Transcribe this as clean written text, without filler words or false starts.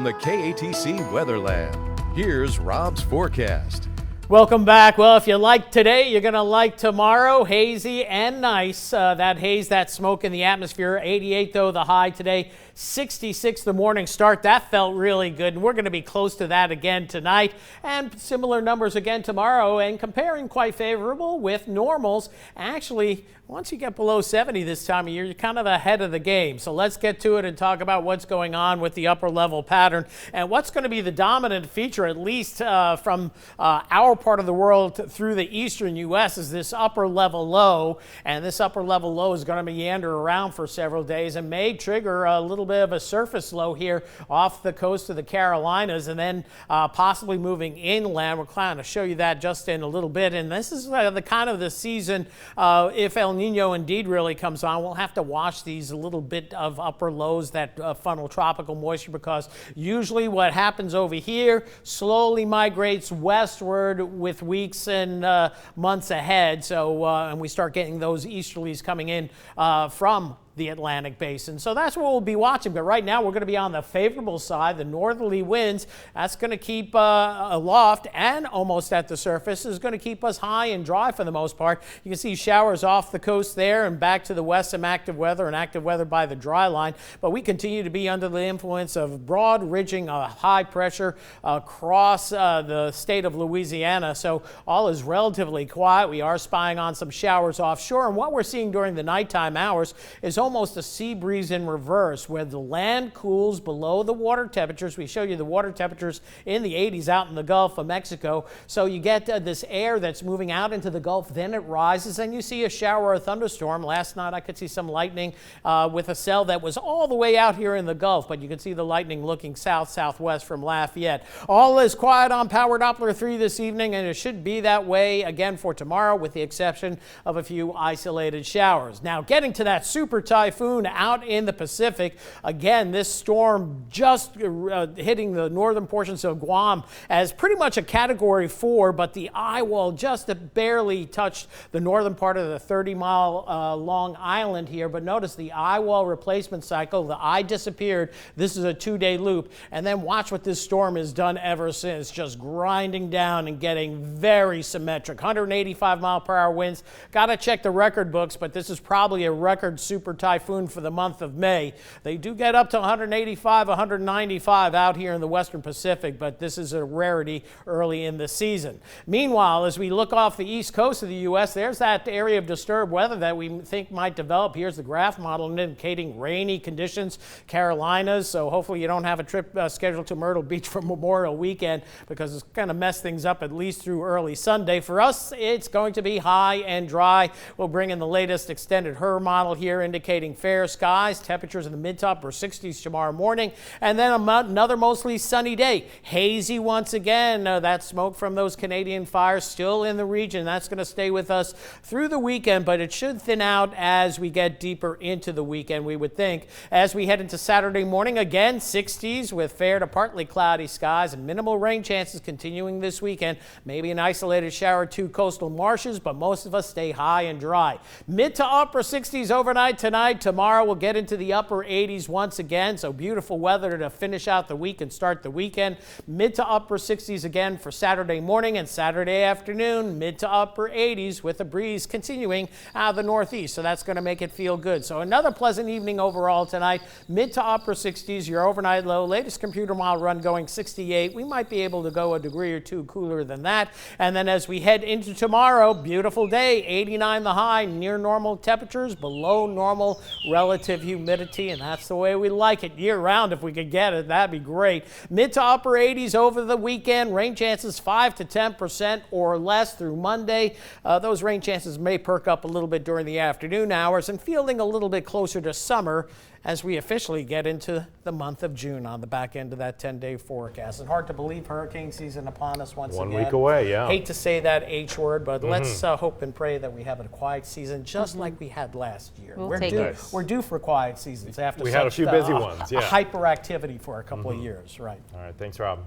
from the KATC Weather Lab. Here's Rob's forecast. Welcome back. Well, if you like today, you're going to like tomorrow. Hazy and nice. That haze, that smoke in the atmosphere. 88 though the high today. 66 the morning start. That felt really good, and we're going to be close to that again tonight, and similar numbers again tomorrow, and comparing quite favorable with normals. Actually, once you get below 70 this time of year, you're kind of ahead of the game. So let's get to it and talk about what's going on with the upper level pattern and what's going to be the dominant feature, at least from our part of the world through the eastern U.S., is this upper level low. And this upper level low is going to meander around for several days and may trigger a little bit of a surface low here off the coast of the Carolinas, and then possibly moving inland. We're going to show you that just in a little bit. And this is the kind of the season, if El Nino indeed really comes on, we'll have to watch these a little bit of upper lows that funnel tropical moisture, because usually what happens over here slowly migrates westward with weeks and months ahead. So and we start getting those easterlies coming in from the Atlantic basin. So that's what we'll be watching. But right now we're going to be on the favorable side. The northerly winds, that's going to keep aloft and almost at the surface, is going to keep us high and dry for the most part. You can see showers off the coast there and back to the west, some active weather and active weather by the dry line. But we continue to be under the influence of broad ridging high pressure across the state of Louisiana. So all is relatively quiet. We are spying on some showers offshore. And what we're seeing during the nighttime hours is almost a sea breeze in reverse, where the land cools below the water temperatures. We show you the water temperatures in the 80s out in the Gulf of Mexico. So you get this air that's moving out into the Gulf, then it rises, and you see a shower or thunderstorm. Last night I could see some lightning with a cell that was all the way out here in the Gulf, but you can see the lightning looking south-southwest from Lafayette. All is quiet on Power Doppler 3 this evening, and it should be that way again for tomorrow, with the exception of a few isolated showers. Now, getting to that super typhoon out in the Pacific. Again, this storm just hitting the northern portions of Guam as pretty much a Category 4, but the eye wall just barely touched the northern part of the 30-mile long island here. But notice the eye wall replacement cycle. The eye disappeared. This is a 2-day loop. And then watch what this storm has done ever since, just grinding down and getting very symmetric. 185-mile-per-hour winds. Got to check the record books, but this is probably a record super typhoon for the month of May. They do get up to 185, 195 out here in the western Pacific, but this is a rarity early in the season. Meanwhile, as we look off the east coast of the U.S., there's that area of disturbed weather that we think might develop. Here's the graph model indicating rainy conditions, Carolinas, so hopefully you don't have a trip scheduled to Myrtle Beach for Memorial Weekend, because it's going to mess things up at least through early Sunday. For us, it's going to be high and dry. We'll bring in the latest extended HRR model here, indicating fair skies, temperatures in the mid to upper 60s tomorrow morning, and then another mostly sunny day. Hazy once again. That smoke from those Canadian fires still in the region. That's going to stay with us through the weekend, but it should thin out as we get deeper into the weekend, we would think. As we head into Saturday morning, again, 60s with fair to partly cloudy skies and minimal rain chances continuing this weekend. Maybe an isolated shower or two coastal marshes, but most of us stay high and dry. Mid to upper 60s overnight tonight. Tomorrow we'll get into the upper 80s once again, so beautiful weather to finish out the week and start the weekend. Mid to upper 60s again for Saturday morning and Saturday afternoon. Mid to upper 80s with a breeze continuing out of the northeast, so that's going to make it feel good. So another pleasant evening overall tonight. Mid to upper 60s, your overnight low. Latest computer model run going 68. We might be able to go a degree or two cooler than that. And then as we head into tomorrow, beautiful day, 89 the high, near normal temperatures, below normal relative humidity, and that's the way we like it year round. If we could get it, that'd be great. Mid to upper 80s over the weekend. Rain chances 5 to 10% or less through Monday. Those rain chances may perk up a little bit during the afternoon hours, and feeling a little bit closer to summer as we officially get into the month of June on the back end of that 10-day forecast. It's hard to believe hurricane season upon us once again. 1 week away, yeah. Hate to say that H word, but let's hope and pray that we have a quiet season just like we had last year. We're due for quiet seasons after we had a few busy ones, yeah. Hyperactivity for a couple of years, right? All right, thanks, Rob.